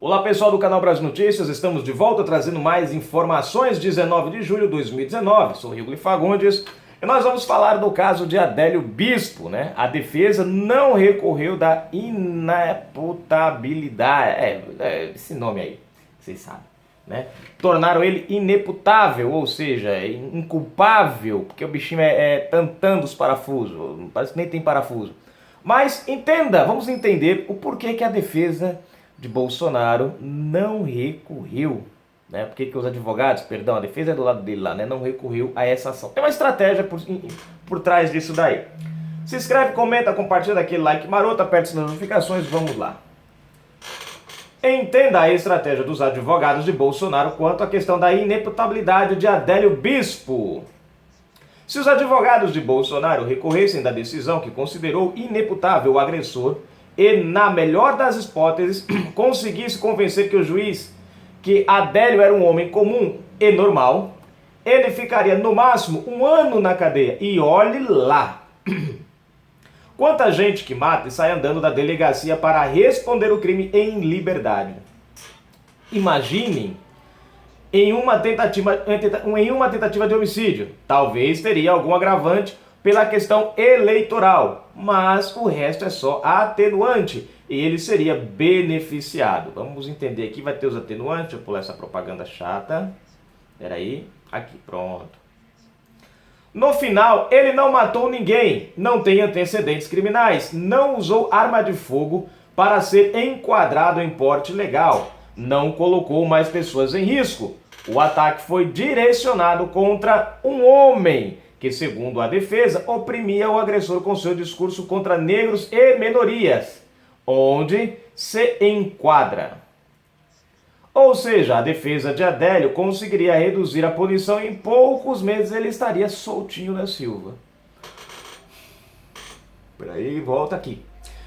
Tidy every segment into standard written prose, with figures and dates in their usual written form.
Olá pessoal do canal Brasil Notícias, estamos de volta trazendo mais informações. 19 de julho de 2019, sou Rigoli Fagundes e nós vamos falar do caso de Adélio Bispo, né? A defesa não recorreu da inimputabilidade, esse nome aí, vocês sabem, né? Tornaram ele ineputável, ou seja, inculpável, porque o bichinho é tantando os parafusos, parece que nem tem parafuso. Mas entenda, vamos entender o porquê que a defesa de Bolsonaro não recorreu, né? Por que os advogados, perdão, a defesa é do lado dele lá, né? Não recorreu a essa ação. Tem uma estratégia por trás disso daí. Se inscreve, comenta, compartilha daquele like maroto, aperte as notificações, vamos lá. Entenda a estratégia dos advogados de Bolsonaro quanto à questão da inimputabilidade de Adélio Bispo. Se os advogados de Bolsonaro recorressem da decisão que considerou ineputável o agressor, e, na melhor das hipóteses, conseguisse convencer que o juiz que Adélio era um homem comum e normal, ele ficaria no máximo 1 ano na cadeia. E olhe lá! Quanta gente que mata e sai andando da delegacia para responder o crime em liberdade. Imaginem em uma tentativa de homicídio. Talvez teria algum agravante pela questão eleitoral, mas o resto é só atenuante e ele seria beneficiado. Vamos entender aqui, vai ter os atenuantes, deixa eu pular essa propaganda chata. Peraí, aqui, pronto. No final, ele não matou ninguém, não tem antecedentes criminais, não usou arma de fogo para ser enquadrado em porte legal, não colocou mais pessoas em risco. O ataque foi direcionado contra um homem que, segundo a defesa, oprimia o agressor com seu discurso contra negros e minorias, onde se enquadra. Ou seja, a defesa de Adélio conseguiria reduzir a punição e em poucos meses ele estaria soltinho da Silva. Peraí, volta aqui.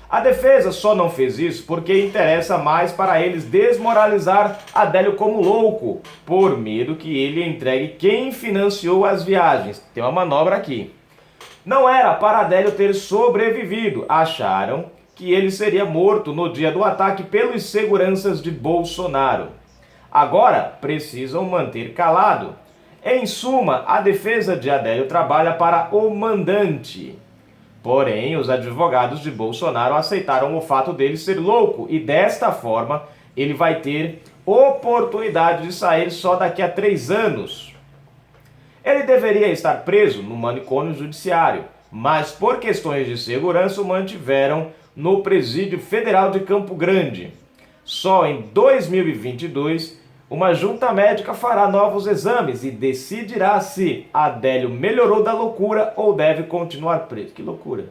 A defesa só não fez isso porque interessa mais para eles desmoralizar Adélio como louco, por medo que ele entregue quem financiou as viagens. Tem uma manobra aqui. Não era para Adélio ter sobrevivido. Acharam que ele seria morto no dia do ataque pelos seguranças de Bolsonaro. Agora precisam manter calado. Em suma, a defesa de Adélio trabalha para o mandante. Porém, os advogados de Bolsonaro aceitaram o fato dele ser louco e desta forma ele vai ter oportunidade de sair só daqui a 3 anos. Ele deveria estar preso no manicômio judiciário, mas por questões de segurança o mantiveram no Presídio Federal de Campo Grande. Só em 2022, uma junta médica fará novos exames e decidirá se Adélio melhorou da loucura ou deve continuar preso. Que loucura!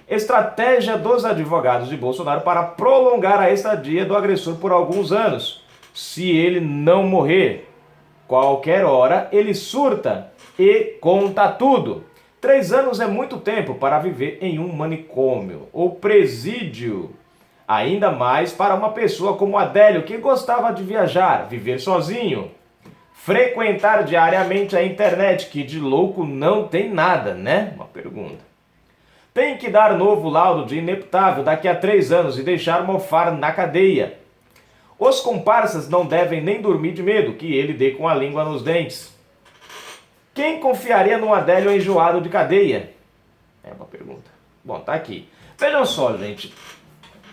Estratégia dos advogados de Bolsonaro para prolongar a estadia do agressor por alguns anos. Se ele não morrer, qualquer hora ele surta e conta tudo. 3 anos é muito tempo para viver em um manicômio ou presídio. Ainda mais para uma pessoa como Adélio, que gostava de viajar, viver sozinho, frequentar diariamente a internet, que de louco não tem nada, né? Uma pergunta. Tem que dar novo laudo de ineputável daqui a 3 anos e deixar mofar na cadeia. Os comparsas não devem nem dormir de medo que ele dê com a língua nos dentes. Quem confiaria num Adélio enjoado de cadeia? É uma pergunta. Bom, tá aqui. Vejam só, gente.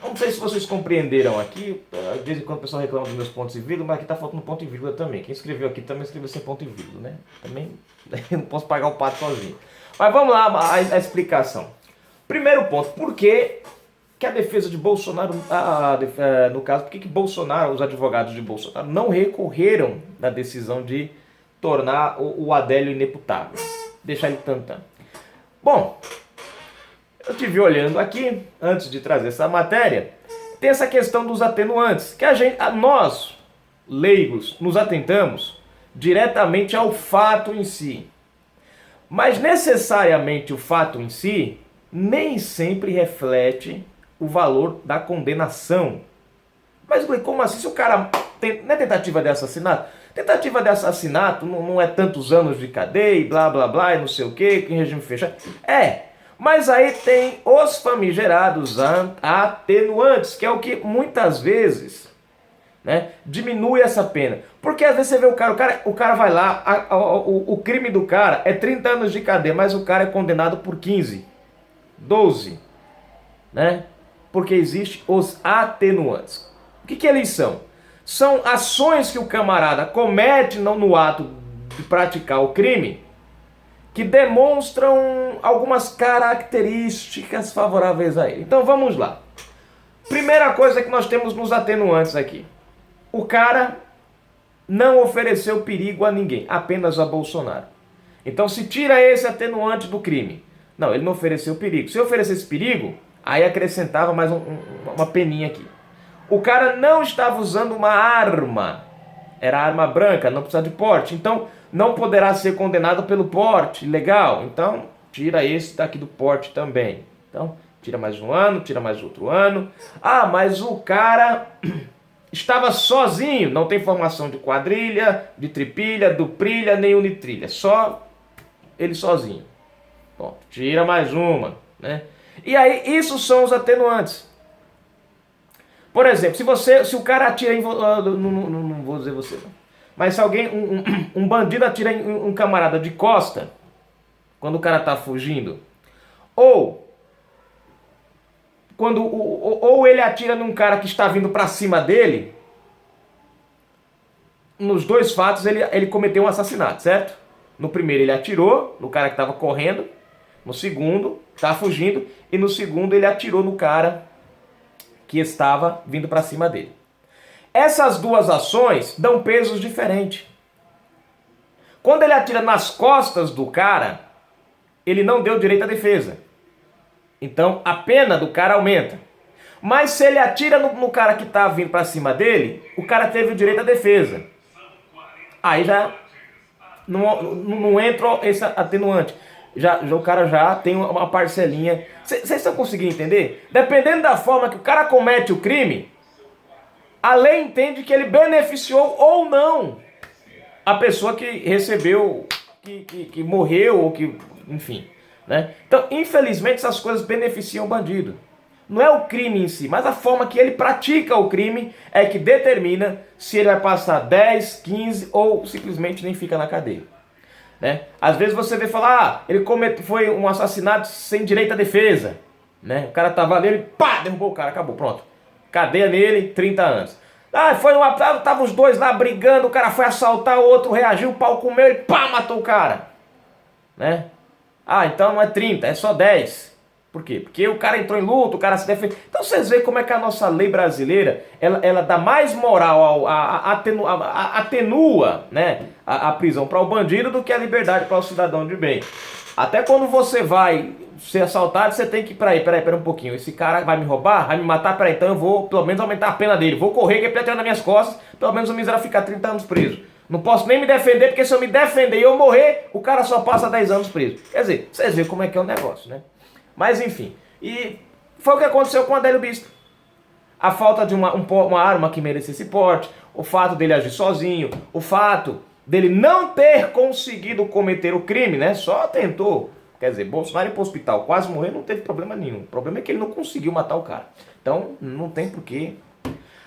Não sei se vocês compreenderam aqui, de vez em quando o pessoal reclama dos meus pontos e vírgula, mas aqui está faltando ponto e vírgula também. Quem escreveu aqui também escreveu sem ponto e vírgula, né? Também não posso pagar o pato sozinho. Mas vamos lá, a explicação. Primeiro ponto, por que a defesa de Bolsonaro, no caso, por que Bolsonaro, os advogados de Bolsonaro, não recorreram da decisão de tornar o Adélio ineputável? Deixar ele tantão. Bom, eu estive olhando aqui, antes de trazer essa matéria, tem essa questão dos atenuantes, que nós, leigos, nos atentamos diretamente ao fato em si. Mas necessariamente o fato em si nem sempre reflete o valor da condenação. Mas como assim? Se o cara não é tentativa de assassinato? Tentativa de assassinato não é tantos anos de cadeia, e blá blá blá, e não sei o que, em regime fechado. Mas aí tem os famigerados atenuantes, que é o que muitas vezes né? Diminui essa pena. Porque às vezes você vê o cara vai lá, o crime do cara é 30 anos de cadeia, mas o cara é condenado por 15, 12, né? Porque existem os atenuantes. O que eles são? São ações que o camarada comete no ato de praticar o crime que demonstram algumas características favoráveis a ele. Então vamos lá. Primeira coisa que nós temos nos atenuantes aqui. O cara não ofereceu perigo a ninguém, apenas a Bolsonaro. Então se tira esse atenuante do crime. Não, ele não ofereceu perigo. Se oferecesse perigo, aí acrescentava mais uma peninha aqui. O cara não estava usando uma arma. Era arma branca, não precisa de porte. Então não poderá ser condenado pelo porte ilegal. Então tira esse daqui do porte também. Então tira mais um ano, tira mais outro ano. Ah, mas o cara estava sozinho. Não tem formação de quadrilha, de tripilha, duprilha, nem unitrilha. Só ele sozinho. Bom, tira mais uma, né? E aí, isso são os atenuantes. Por exemplo, se o cara atira em... não vou dizer você, não. Mas se alguém, um bandido atira em um camarada de costa, quando o cara tá fugindo, ou ele atira num cara que está vindo para cima dele, nos dois fatos ele cometeu um assassinato, certo? No primeiro ele atirou no cara que estava correndo, no segundo estava fugindo, e no segundo ele atirou no cara que estava vindo para cima dele. Essas duas ações dão pesos diferentes. Quando ele atira nas costas do cara, ele não deu direito à defesa. Então a pena do cara aumenta. Mas se ele atira no cara que está vindo para cima dele, o cara teve o direito à defesa. Aí já não entra esse atenuante. O cara já tem uma parcelinha. Vocês estão conseguindo entender? Dependendo da forma que o cara comete o crime, a lei entende que ele beneficiou ou não a pessoa que recebeu, que morreu, ou que, enfim, né? Então, infelizmente, essas coisas beneficiam o bandido. Não é o crime em si, mas a forma que ele pratica o crime é que determina se ele vai passar 10, 15 ou simplesmente nem fica na cadeia, né? Às vezes você vê falar, ele foi um assassinato sem direito à defesa, né? O cara tava ali, ele pá, derrubou o cara, acabou, pronto. Cadeia nele, 30 anos. Ah, tava os dois lá brigando, o cara foi assaltar, o outro reagiu, o pau comeu, ele pá, matou o cara, né? Ah, então não é 30, é só 10. Por quê? Porque o cara entrou em luta, o cara se defende. Então vocês veem como é que a nossa lei brasileira, ela dá mais moral, atenua, né, a prisão para o bandido do que a liberdade para o cidadão de bem. Até quando você vai ser assaltado, você tem que, peraí um pouquinho, esse cara vai me roubar, vai me matar, peraí, então eu vou pelo menos aumentar a pena dele, vou correr, que ele atirar nas minhas costas, pelo menos o miserável ficar 30 anos preso. Não posso nem me defender, porque se eu me defender e eu morrer, o cara só passa 10 anos preso. Quer dizer, vocês veem como é que é o negócio, né? Mas enfim, e foi o que aconteceu com o Adélio Bispo. A falta de uma arma que merecesse porte, o fato dele agir sozinho, o fato dele não ter conseguido cometer o crime, né? Só tentou. Quer dizer, Bolsonaro ir para o hospital, quase morrer, não teve problema nenhum. O problema é que ele não conseguiu matar o cara. Então, não tem porquê.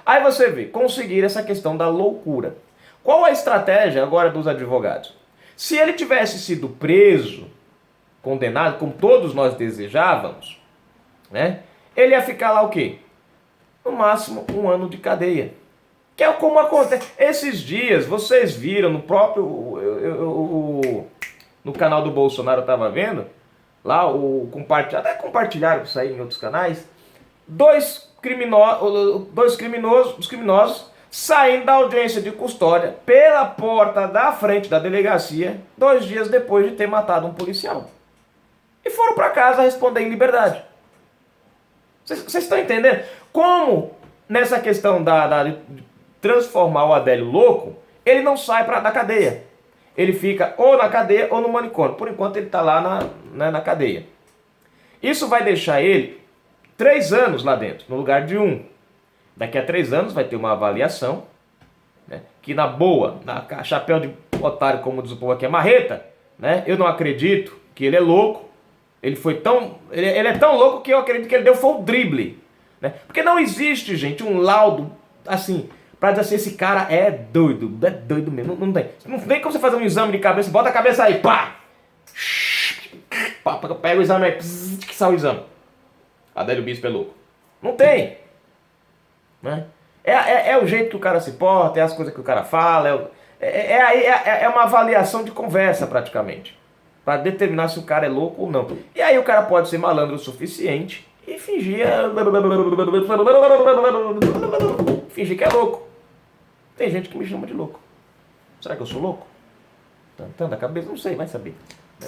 Aí você vê, conseguir essa questão da loucura. Qual a estratégia agora dos advogados? Se ele tivesse sido preso, condenado, como todos nós desejávamos, né? Ele ia ficar lá o quê? No máximo 1 ano de cadeia. Que é como acontece. Esses dias, vocês viram no próprio... no canal do Bolsonaro eu estava vendo, lá até compartilharam isso aí em outros canais, dois criminosos saindo da audiência de custódia pela porta da frente da delegacia 2 dias depois de ter matado um policial. E foram para casa responder em liberdade. Vocês estão entendendo? Como nessa questão de transformar o Adélio louco, ele não sai da cadeia. Ele fica ou na cadeia ou no manicômio. Por enquanto ele está lá na cadeia. Isso vai deixar ele 3 anos lá dentro, no lugar de 1. Daqui a 3 anos vai ter uma avaliação, né, que na boa, na chapéu de otário, como diz o povo aqui, é marreta, né? Eu não acredito que ele é louco. Ele é tão louco que eu acredito que ele deu foi um drible, né? Porque não existe, gente, um laudo assim pra dizer assim, esse cara é doido mesmo. Não tem. Não tem como você fazer um exame de cabeça, bota a cabeça aí, pá! Pega o exame aí, que sai o exame. Adélio Bispo é louco. Não tem. Né? É o jeito que o cara se porta, é as coisas que o cara fala, é uma avaliação de conversa praticamente, para determinar se o cara é louco ou não. E aí o cara pode ser malandro o suficiente e fingir que é louco. Tem gente que me chama de louco. Será que eu sou louco? Tantando a cabeça, não sei, vai saber.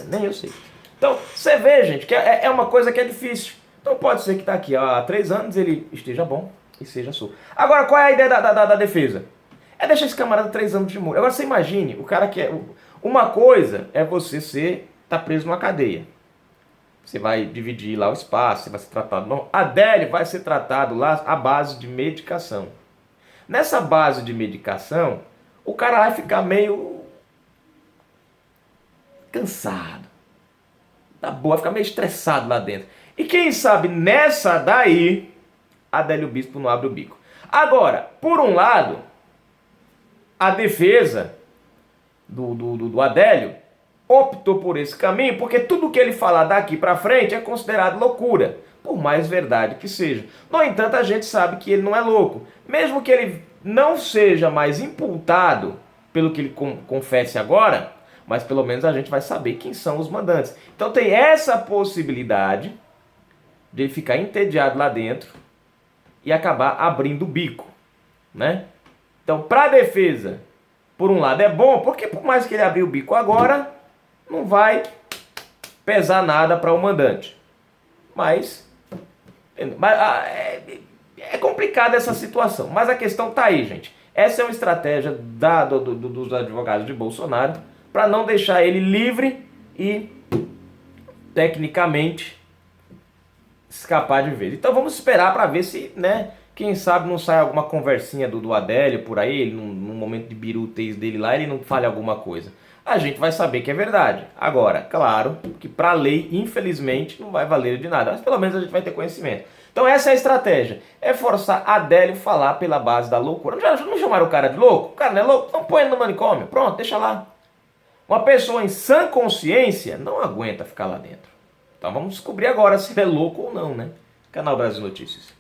Nem eu sei. Então, você vê, gente, que é uma coisa que é difícil. Então pode ser que tá aqui há 3 anos ele esteja bom e seja solto. Agora, qual é a ideia da defesa? É deixar esse camarada 3 anos de muro. Agora você imagine, o cara que é... Uma coisa é você tá preso numa cadeia. Você vai dividir lá o espaço, você vai ser tratado... Não, Adélio vai ser tratado lá à base de medicação. Nessa base de medicação, o cara vai ficar meio cansado. Tá boa, vai ficar meio estressado lá dentro. E quem sabe nessa daí, Adélio Bispo não abre o bico. Agora, por um lado, a defesa do Adélio optou por esse caminho, porque tudo que ele falar daqui pra frente é considerado loucura, por mais verdade que seja. No entanto, a gente sabe que ele não é louco. Mesmo que ele não seja mais imputado pelo que ele confesse agora, mas pelo menos a gente vai saber quem são os mandantes. Então tem essa possibilidade de ele ficar entediado lá dentro e acabar abrindo o bico, né? Então, para a defesa, por um lado é bom, porque por mais que ele abrir o bico agora, não vai pesar nada para o mandante. Mas é complicada essa situação. Mas a questão tá aí, gente. Essa é uma estratégia dos advogados de Bolsonaro para não deixar ele livre e, tecnicamente, escapar de vez. Então vamos esperar para ver se, né, quem sabe não sai alguma conversinha do Adélio por aí, ele, num momento de birutez dele lá, ele não fale alguma coisa. A gente vai saber que é verdade. Agora, claro que para a lei, infelizmente, não vai valer de nada, mas pelo menos a gente vai ter conhecimento. Então essa é a estratégia, é forçar Adélio falar pela base da loucura. Não chamaram o cara de louco? O cara não é louco? Então põe ele no manicômio, pronto, deixa lá. Uma pessoa em sã consciência não aguenta ficar lá dentro. Então vamos descobrir agora se ele é louco ou não, né? Canal Brasil Notícias.